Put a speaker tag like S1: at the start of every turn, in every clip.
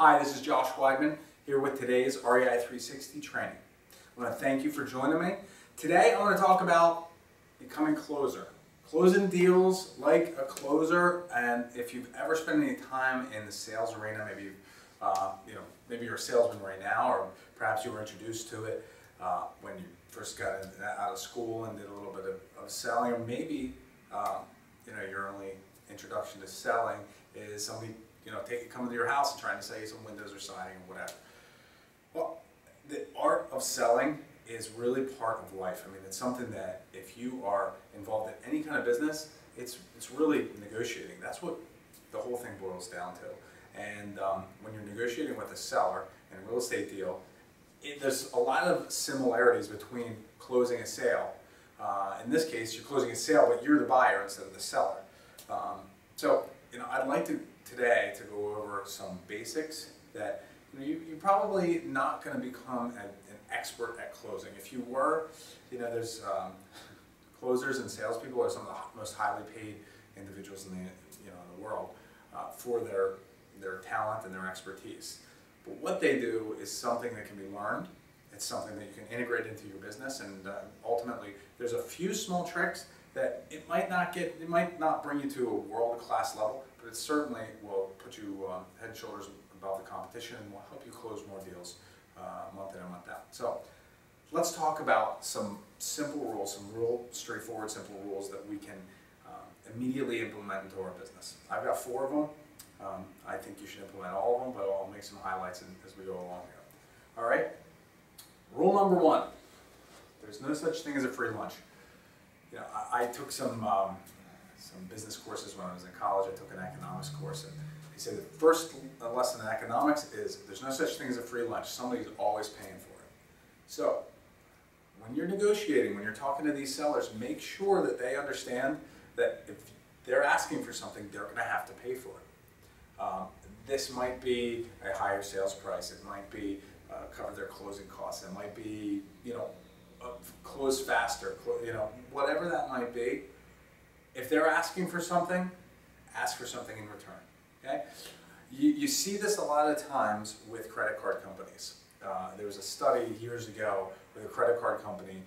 S1: Hi, this is Josh Weidman here with today's REI 360 training. I want to thank you for joining me. Today I want to talk about becoming a closer. Closing deals like a closer, and if you've ever spent any time in the sales arena, maybe maybe you're a salesman right now, or perhaps you were introduced to it when you first got out of school and did a little bit of selling, or maybe your only introduction to selling is somebody coming to your house and trying to sell you some windows or siding or whatever. Well, the art of selling is really part of life. I mean, it's something that if you are involved in any kind of business, it's really negotiating. That's what the whole thing boils down to. And when you're negotiating with a seller in a real estate deal, there's a lot of similarities between closing a sale. In this case, you're closing a sale, but you're the buyer instead of the seller. I'd like today to go over some basics that you're probably not going to become an expert at closing. If you were, there's closers and salespeople are some of the most highly paid individuals in the world for their talent and their expertise. But what they do is something that can be learned. It's something that you can integrate into your business, and ultimately, there's a few small tricks that it might not bring you to a world-class level, but it certainly will put you head and shoulders above the competition and will help you close more deals month in and month out. So let's talk about some simple rules, some real straightforward, simple rules that we can immediately implement into our business. I've got 4 of them. I think you should implement all of them, but I'll make some highlights as we go along here. All right? Rule number 1, there's no such thing as a free lunch. I took some business courses when I was in college. I took an economics course, and he said the first lesson in economics is there's no such thing as a free lunch. Somebody's always paying for it. So when you're negotiating, when you're talking to these sellers, make sure that they understand that if they're asking for something, they're going to have to pay for it. This might be a higher sales price. It might be cover their closing costs. It might be, close faster, whatever that might be. If they're asking for something, ask for something in return, okay? You see this a lot of times with credit card companies. There was a study years ago with a credit card company.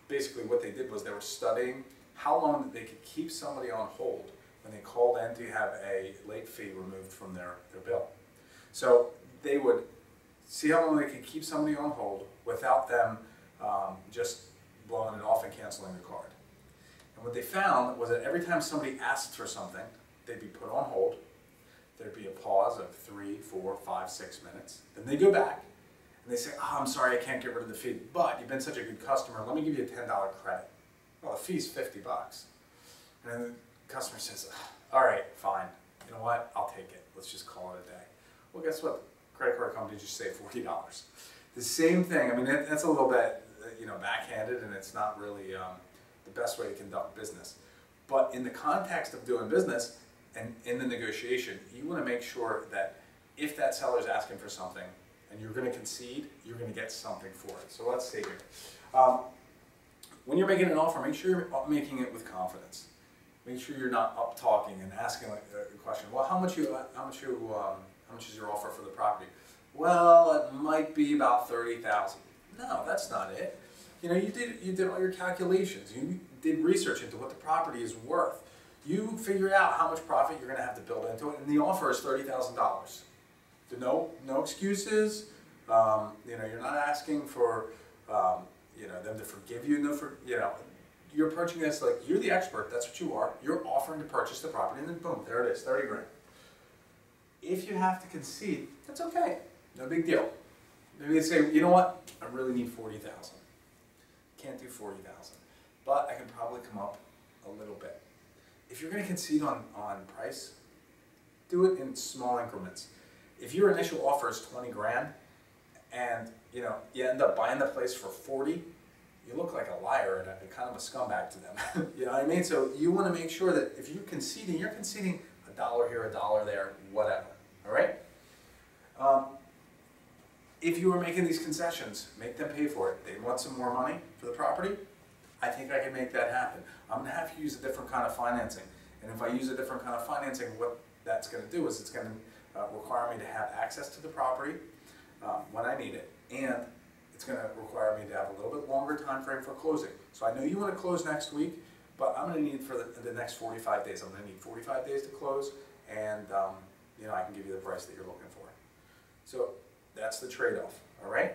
S1: Basically what they did was they were studying how long they could keep somebody on hold when they called in to have a late fee removed from their bill. So they would see how long they could keep somebody on hold without them just blowing it off and canceling the card. And what they found was that every time somebody asked for something, they'd be put on hold. There'd be a pause of 3, 4, 5, 6 minutes. Then they go back and they say, "Oh, I'm sorry, I can't get rid of the fee, but you've been such a good customer. Let me give you a $10 credit." Well, the fee's $50. And then the customer says, "All right, fine. You know what? I'll take it. Let's just call it a day." Well, guess what? Credit card company just saved $40. The same thing. I mean, that's a little bit backhanded, and it's not really the best way to conduct business. But in the context of doing business and in the negotiation, you want to make sure that if that seller is asking for something and you're going to concede, you're going to get something for it. So let's see here. When you're making an offer, make sure you're making it with confidence. Make sure you're not up talking and asking a question. Well, how much is your offer for the property? Well, it might be about $30,000. No, that's not it. You did all your calculations. You did research into what the property is worth. You figured out how much profit you're going to have to build into it, and the offer is $30,000. No excuses. You're not asking for them to forgive you. You're approaching this like you're the expert. That's what you are. You're offering to purchase the property, and then boom, there it is, 30 grand. If you have to concede, that's okay. No big deal. Maybe they say, "You know what? I really need 40,000. Can't do 40,000, but I can probably come up a little bit." If you're going to concede on price, do it in small increments. If your initial offer is 20 grand and you end up buying the place for 40, you look like a liar and kind of a scumbag to them. You know what I mean? So you want to make sure that if you're conceding $1 here, $1 there, whatever. All right? If you were making these concessions, make them pay for it. They want some more money for the property? I think I can make that happen. I'm going to have to use a different kind of financing. And if I use a different kind of financing, what that's going to do is it's going to require me to have access to the property when I need it, and it's going to require me to have a little bit longer time frame for closing. So I know you want to close next week, but I'm going to need for the next 45 days. I'm going to need 45 days to close, and I can give you the price that you're looking for. So that's the trade-off, all right?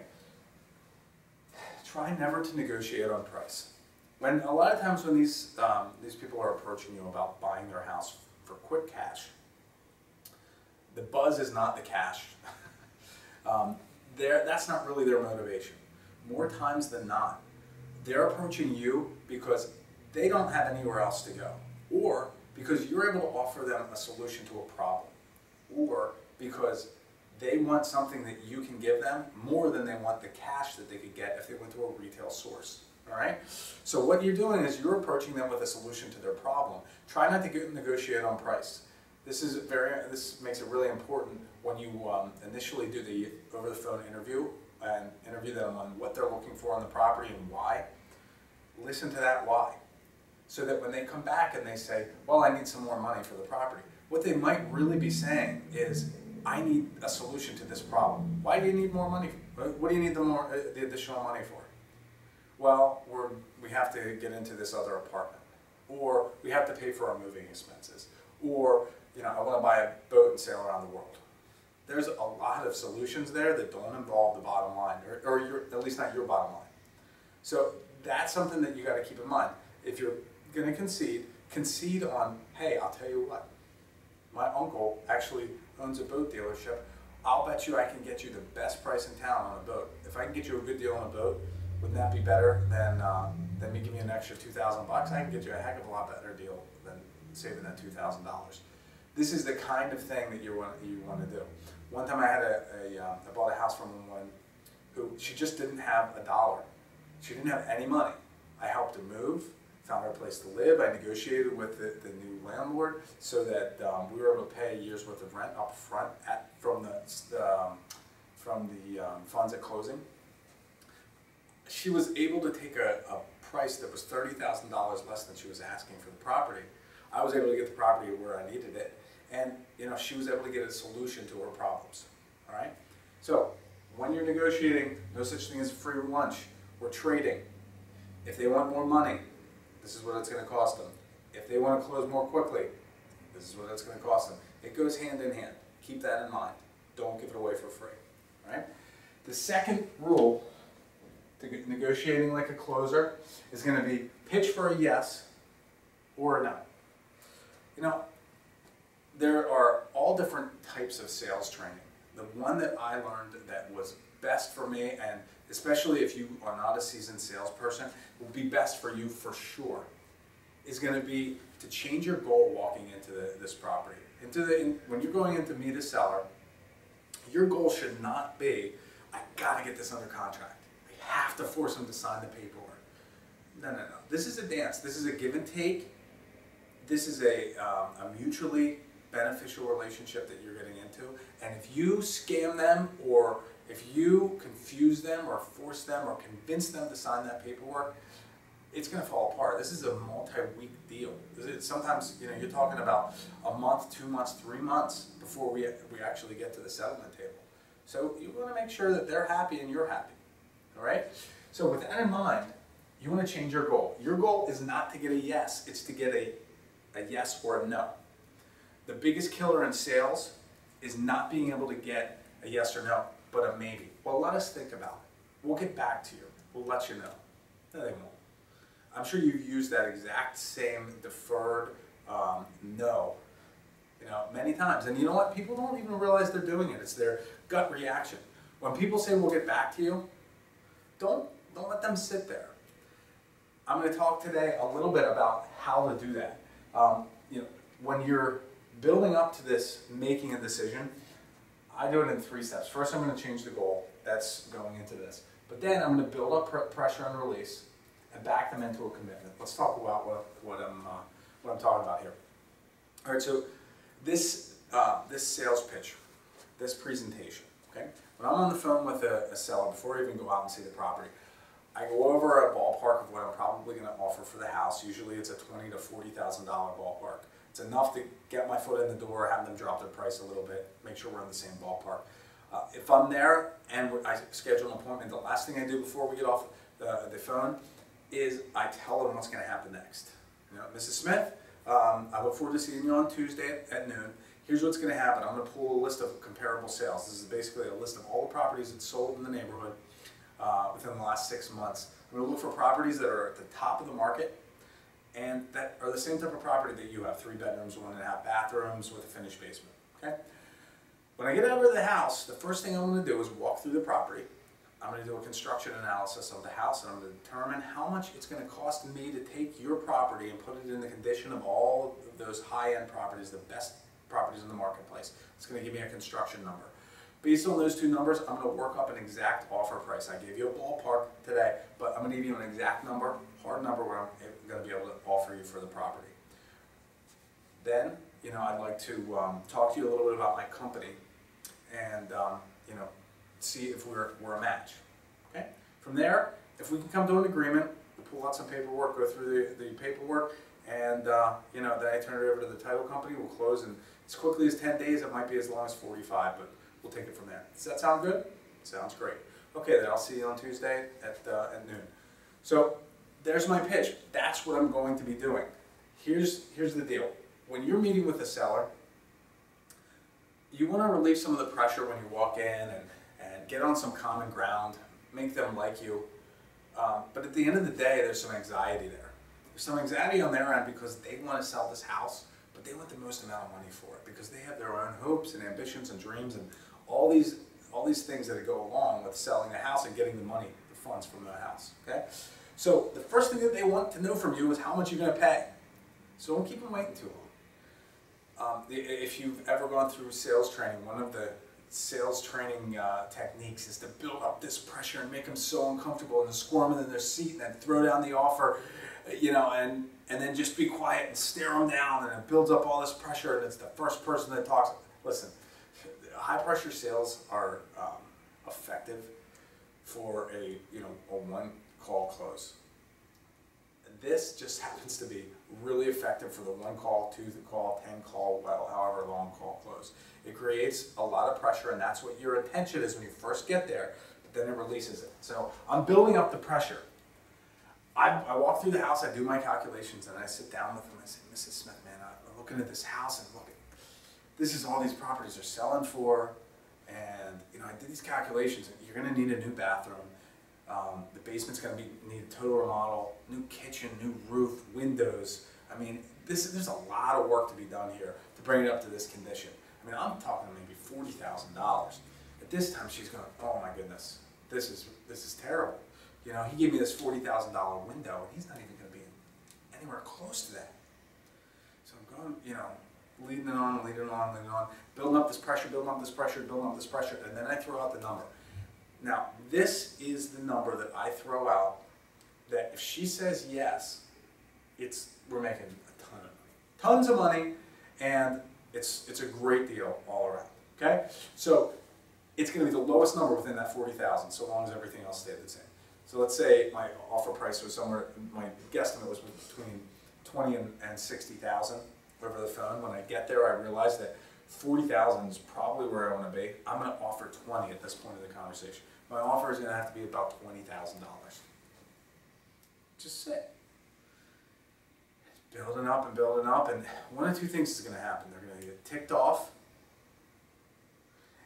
S1: Try never to negotiate on price. When a lot of times when these people are approaching you about buying their house for quick cash, the buzz is not the cash. That's not really their motivation. More times than not, they're approaching you because they don't have anywhere else to go, or because you're able to offer them a solution to a problem, or because they want something that you can give them more than they want the cash that they could get if they went to a retail source. All right? So what you're doing is you're approaching them with a solution to their problem. Try not to negotiate on price. This makes it really important when you initially do the over-the-phone interview and interview them on what they're looking for on the property and why. Listen to that why, so that when they come back and they say, well, I need some more money for the property, what they might really be saying is, I need a solution to this problem. Why do you need more money? What do you need the additional money for? Well, we have to get into this other apartment, or we have to pay for our moving expenses, or I want to buy a boat and sail around the world. There's a lot of solutions there that don't involve the bottom line, or at least not your bottom line. So that's something that you got to keep in mind. If you're going to concede on, hey, I'll tell you what, my uncle actually owns a boat dealership. I'll bet you I can get you the best price in town on a boat. If I can get you a good deal on a boat, wouldn't that be better than me giving you an extra $2,000 bucks? I can get you a heck of a lot better deal than saving that $2,000. This is the kind of thing that you want to do. One time I bought a house from a woman who she just didn't have a dollar. She didn't have any money. I helped her move, found her a place to live. I negotiated with the new landlord so that we were able to pay a year's worth of rent up front from the funds at closing. She was able to take a price that was $30,000 less than she was asking for the property. I was able to get the property where I needed it, and she was able to get a solution to her problems. All right. So when you're negotiating, no such thing as free lunch. We're trading. If they want more money, this is what it's going to cost them. If they want to close more quickly, this is what it's going to cost them. It goes hand in hand. Keep that in mind. Don't give it away for free. All right. The second rule to negotiating like a closer is going to be pitch for a yes or a no. There are all different types of sales training. The one that I learned that was best for me, and especially if you are not a seasoned salesperson, will be best for you for sure, is going to be to change your goal walking into this property. When you're going in to meet a seller, your goal should not be, I got to get this under contract. I have to force them to sign the paperwork. No. This is a dance. This is a give and take. This is a mutually beneficial relationship that you're getting into. And if you scam them, or if you confuse them, or force them, or convince them to sign that paperwork, it's going to fall apart. This is a multi-week deal. Sometimes you're talking about a month, 2 months, 3 months before we actually get to the settlement table. So you want to make sure that they're happy and you're happy. All right? So with that in mind, you want to change your goal. Your goal is not to get a yes, it's to get a yes or a no. The biggest killer in sales is not being able to get a yes or no, but a maybe. Well, let us think about it. We'll get back to you. We'll let you know. No, they won't. I'm sure you've used that exact same deferred no, many times. And you know what? People don't even realize they're doing it. It's their gut reaction. When people say we'll get back to you, don't let them sit there. I'm going to talk today a little bit about how to do that. When you're building up to this, making a decision, I do it in 3 steps. First, I'm going to change the goal. That's going into this. But then I'm going to build up pressure and release and back them into a commitment. Let's talk about what I'm talking about here. All right, so this sales pitch, this presentation, okay? When I'm on the phone with a seller, before I even go out and see the property, I go over a ballpark of what I'm probably going to offer for the house. Usually it's a $20,000 to $40,000 ballpark. It's enough to get my foot in the door, have them drop their price a little bit, make sure we're in the same ballpark. If I'm there and I schedule an appointment, the last thing I do before we get off the phone is I tell them what's going to happen next. You know, Mrs. Smith, I look forward to seeing you on Tuesday at noon. Here's what's going to happen. I'm going to pull a list of comparable sales. This is basically a list of all the properties that sold in the neighborhood within the last 6 months. I'm going to look for properties that are at the top of the market and that are the same type of property that you have, 3 bedrooms, 1.5 bathrooms with a finished basement. Okay? When I get over to the house, the first thing I'm going to do is walk through the property. I'm going to do a construction analysis of the house, and I'm going to determine how much it's going to cost me to take your property and put it in the condition of all of those high-end properties, the best properties in the marketplace. It's going to give me a construction number. Based on those 2 numbers, I'm going to work up an exact offer price. I gave you a ballpark today, but I'm going to give you an exact number, hard number, where I'm going to be able to offer you for the property. Then, you know, I'd like to talk to you a little bit about my company and, you know, see if we're a match. Okay? From there, if we can come to an agreement, we'll pull out some paperwork, go through the paperwork, and you know, then I turn it over to the title company. We'll close in as quickly as 10 days. It might be as long as 45, but we'll take it from there. Does that sound good? Sounds great. Okay, then I'll see you on Tuesday at noon. So there's my pitch. That's what I'm going to be doing. Here's the deal. When you're meeting with a seller, you want to relieve some of the pressure when you walk in and get on some common ground, make them like you. But at the end of the day, there's some anxiety there. There's some anxiety on their end because they want to sell this house, but they want the most amount of money for it because they have their own hopes and ambitions and dreams and all these things that go along with selling the house and getting the money, the funds from the house. Okay? So the first thing that they want to know from you is how much you're going to pay. So don't keep them waiting too long. If you've ever gone through sales training, one of the sales training techniques is to build up this pressure and make them so uncomfortable and squirming in their seat and then throw down the offer, you know, and then just be quiet and stare them down, and it builds up all this pressure, and it's the first person that talks. Listen, high pressure sales are effective for a one call close. This just happens to be really effective for the 1 call, 2 call, 10 call, well, however long call close. It creates a lot of pressure, and that's what your intention is when you first get there, but then it releases it. So I'm building up the pressure. I walk through the house, I do my calculations, and I sit down with them and I say, Mrs. Smith, man, I'm looking at this house and look, this is all these properties are selling for, and you know, I did these calculations, and you're going to need a new bathroom. The basement's going to need a total remodel, new kitchen, new roof, windows. I mean, there's a lot of work to be done here to bring it up to this condition. I mean, I'm talking maybe $40,000. At this time, she's going, oh my goodness, this is terrible. You know, he gave me this $40,000 window, and he's not even going to be anywhere close to that. So I'm going, you know, leading it on, building up this pressure, and then I throw out the number. Now, this is the number that I throw out that if she says yes, we're making a ton of money. Tons of money, and it's a great deal all around, okay? So it's going to be the lowest number within that 40,000, so long as everything else stayed the same. So let's say my offer price was somewhere, my guesstimate was between 20 and 60,000 over the phone. When I get there, I realize that 40,000 is probably where I want to be. I'm going to offer 20 at this point of the conversation. My offer is going to have to be about $20,000. Just sit. Building up, and one of 2 things is going to happen. They're going to get ticked off,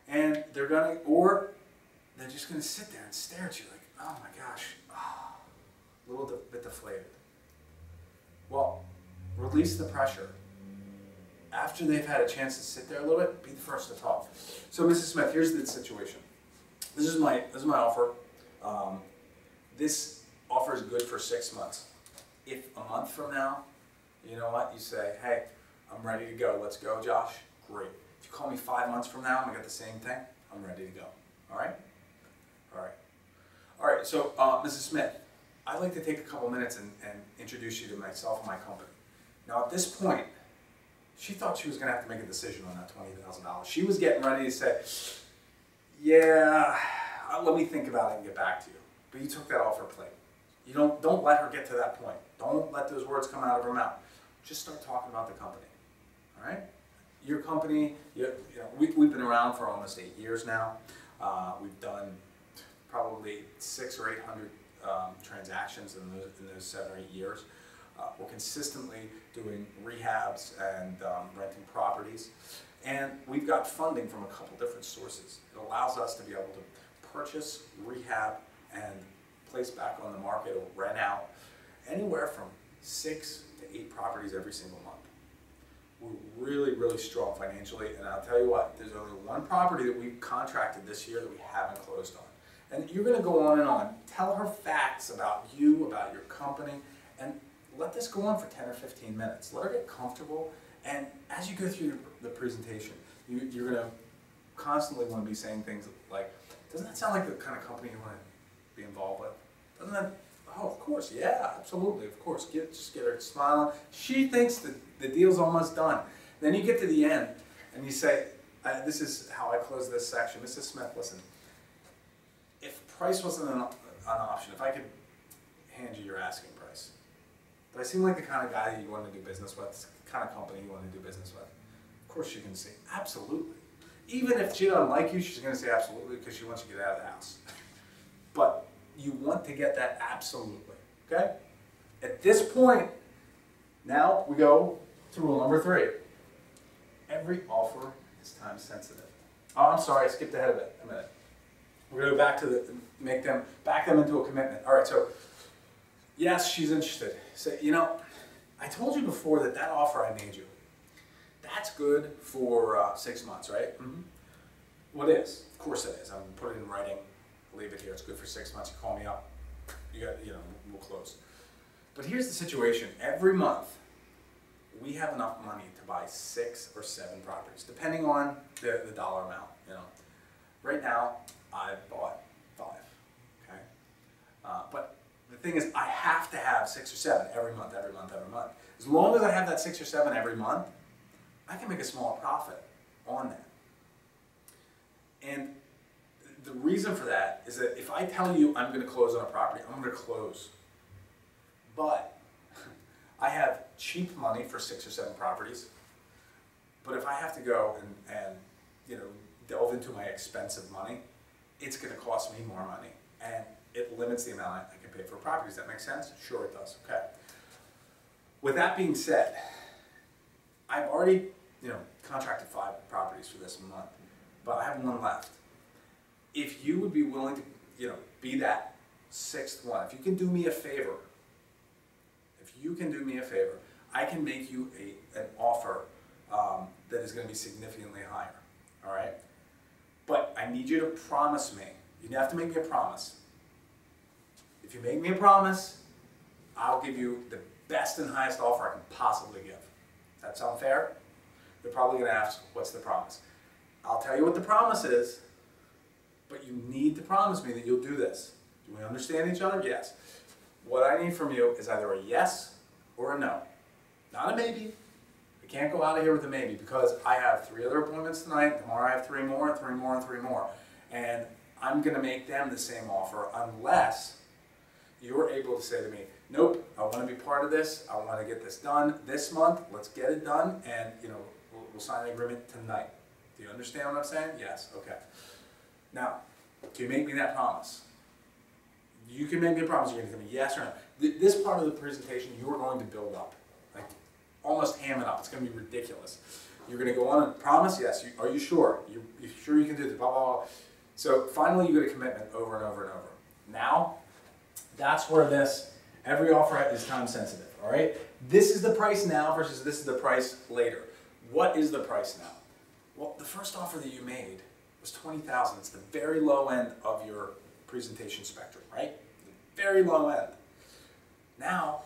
S1: and they're just going to sit there and stare at you like, oh my gosh, a little bit deflated. Well, release the pressure. After they've had a chance to sit there a little bit, be the first to talk. So, Mrs. Smith, here's the situation. This is my offer. This offer is good for 6 months. If a month from now, you know what, you say, hey, I'm ready to go. Let's go, Josh. Great. If you call me 5 months from now and I got the same thing, I'm ready to go. All right? All right. All right, so Mrs. Smith, I'd like to take a couple minutes and introduce you to myself and my company. Now, at this point, she thought she was going to have to make a decision on that $20,000. She was getting ready to say, yeah, let me think about it and get back to you. But you took that off her plate. You don't let her get to that point. Don't let those words come out of her mouth. Just start talking about the company. all right? Your company, we've been around for almost 8 years now. We've done probably 600 or 800 transactions in those 7 or 8 years. We're consistently doing rehabs and renting properties. And we've got funding from a couple different sources. It allows us to be able to purchase, rehab, and place back on the market or rent out anywhere from 6 to 8 properties every single month. We're really, really strong financially, and I'll tell you what, there's only one property that we've contracted this year that we haven't closed on. And you're going to go on and on. Tell her facts about you, about your company, and let this go on for 10 or 15 minutes. Let her get comfortable, and as you go through the presentation, you're going to constantly want to be saying things like, doesn't that sound like the kind of company you want to be involved with? Doesn't that, oh, of course, yeah, absolutely, of course. Just get her smiling. She thinks that the deal's almost done. Then you get to the end, and you say, this is how I close this section. Mrs. Smith, listen, if price wasn't an option, if I could hand you your asking price, do I seem like the kind of guy that you want to do business with, the kind of company you want to do business with? Of course she can say, absolutely. Even if she doesn't like you, she's going to say absolutely because she wants you to get out of the house. But you want to get that absolutely, okay? At this point, now we go to rule number 3. Every offer is time sensitive. Oh, I'm sorry, I skipped ahead of it a minute. We're going to go back to back them into a commitment. All right, so yes, she's interested. So, I told you before that offer I made you, that's good for 6 months, right? Mm-hmm. What is? Of course it is. I'm going to put it in writing, leave it here. It's good for 6 months. You call me up, we'll close. But here's the situation. Every month, we have enough money to buy 6 or 7 properties, depending on the dollar amount. Right now, I've bought 5. Okay, but the thing is, I have to have 6 or 7 every month, every month, every month. As long as I have that 6 or 7 every month, I can make a small profit on that. And the reason for that is that if I tell you I'm going to close on a property, I'm going to close. But I have cheap money for 6 or 7 properties. But if I have to go and delve into my expensive money, it's going to cost me more money. And it limits the amount I can pay for properties. Does that make sense? Sure it does. Okay. With that being said, I've already contracted 5 properties for this month, but I have 1 left. If you would be willing to be that 6th one, if you can do me a favor, I can make you an offer that is going to be significantly higher, all right? But I need you to promise me. You have to make me a promise. If you make me a promise, I'll give you the best and highest offer I can possibly give. That sound fair? They're probably going to ask, what's the promise? I'll tell you what the promise is, but you need to promise me that you'll do this. Do we understand each other? Yes. What I need from you is either a yes or a no. Not a maybe. I can't go out of here with a maybe because I have 3 other appointments tonight. Tomorrow I have 3 more, and 3 more, and 3 more. And I'm going to make them the same offer unless you're able to say to me, nope, I want to be part of this. I want to get this done this month. Let's get it done, and we'll sign an agreement tonight. Do you understand what I'm saying? Yes. Okay. Now, can you make me that promise? You can make me a promise. You're going to tell me yes or no. This part of the presentation you are going to build up, like almost ham it up. It's going to be ridiculous. You're going to go on and promise yes. Are you sure? You sure you can do this? Blah, blah, blah. So finally, you get a commitment over and over and over. Now, that's where every offer is time sensitive. All right. This is the price now versus this is the price later. What is the price now? Well, the first offer that you made was $20,000. It's the very low end of your presentation spectrum, right? The very low end. Now,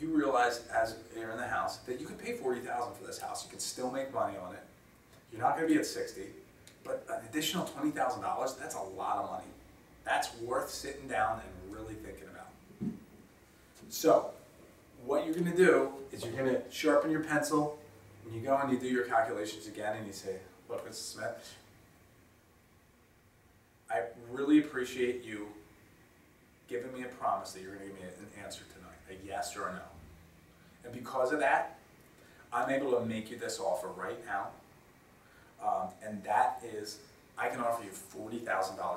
S1: you realize as you're in the house that you could pay $40,000 for this house. You can still make money on it. You're not going to be at 60, but an additional $20,000, that's a lot of money. That's worth sitting down and really thinking about. So, what you're going to do is you're going to sharpen your pencil, and you go and you do your calculations again, and you say, look, Mrs. Smith, I really appreciate you giving me a promise that you're going to give me an answer tonight, a yes or a no. And because of that, I'm able to make you this offer right now, and that is, I can offer you $40,000.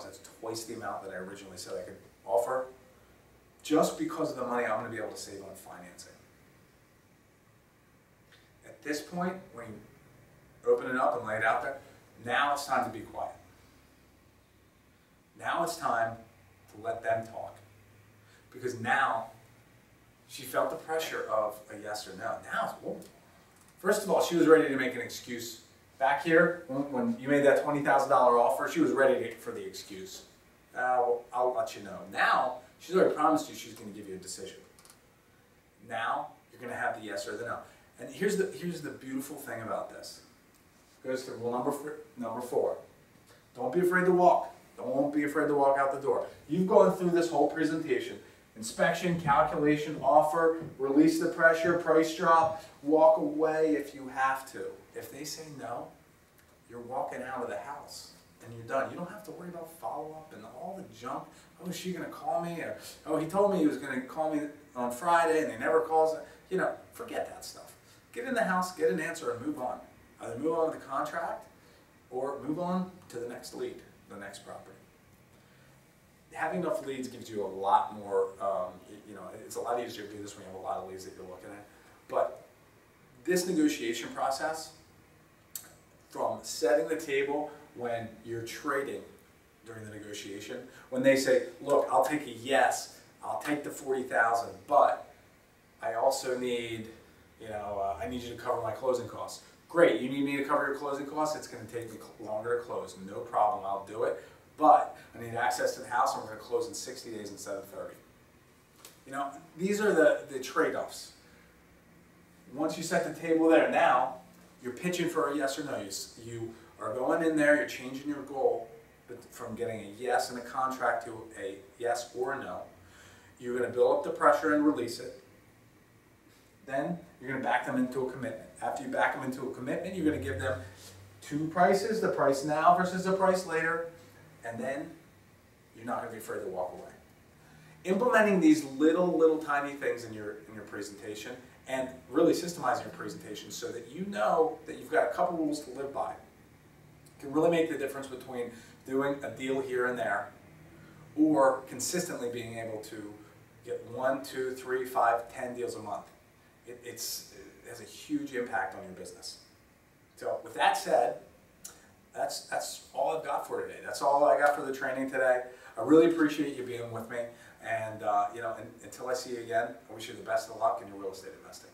S1: That's twice the amount that I originally said I could offer, just because of the money I'm going to be able to save on financing. At this point, when you open it up and lay it out there, now it's time to be quiet. Now it's time to let them talk. Because now, she felt the pressure of a yes or no. Now, first of all, she was ready to make an excuse. Back here, when you made that $20,000 offer, she was ready for the excuse. Well, I'll let you know. Now, she's already promised you she's going to give you a decision. Now, you're going to have the yes or the no. And here's the beautiful thing about this. It goes to rule number 4. Don't be afraid to walk. Don't be afraid to walk out the door. You've gone through this whole presentation. Inspection, calculation, offer, release the pressure, price drop, walk away if you have to. If they say no, you're walking out of the house and you're done. You don't have to worry about follow-up and all the junk. Oh, is she going to call me? Or, oh, he told me he was going to call me on Friday and he never calls. You know, forget that stuff. Get in the house, get an answer, and move on. Either move on with the contract or move on to the next lead, the next property. Having enough leads gives you a lot more, you know, it's a lot easier to do this when you have a lot of leads that you're looking at. But this negotiation process, from setting the table when you're trading during the negotiation, when they say, look, I'll take a yes, I'll take the $40,000, but I also need, you know, I need you to cover my closing costs. Great, you need me to cover your closing costs? It's going to take me longer to close. No problem, I'll do it. But I need access to the house and we're going to close in 60 days instead of 30. You know, these are the trade-offs. Once you set the table there, now you're pitching for a yes or no. You are going in there, you're changing your goal from getting a yes in a contract to a yes or a no. You're going to build up the pressure and release it. Then you're going to back them into a commitment. After you back them into a commitment, you're going to give them 2 prices, the price now versus the price later, and then you're not going to be afraid to walk away. Implementing these little tiny things in your presentation and really systemizing your presentation so that you know that you've got a couple rules to live by can really make the difference between doing a deal here and there or consistently being able to get 1, 2, 3, 5, 10 deals a month. It has a huge impact on your business. So with that said, that's all I've got for today. That's all I got for the training today. I really appreciate you being with me. And you know, until I see you again, I wish you the best of luck in your real estate investing.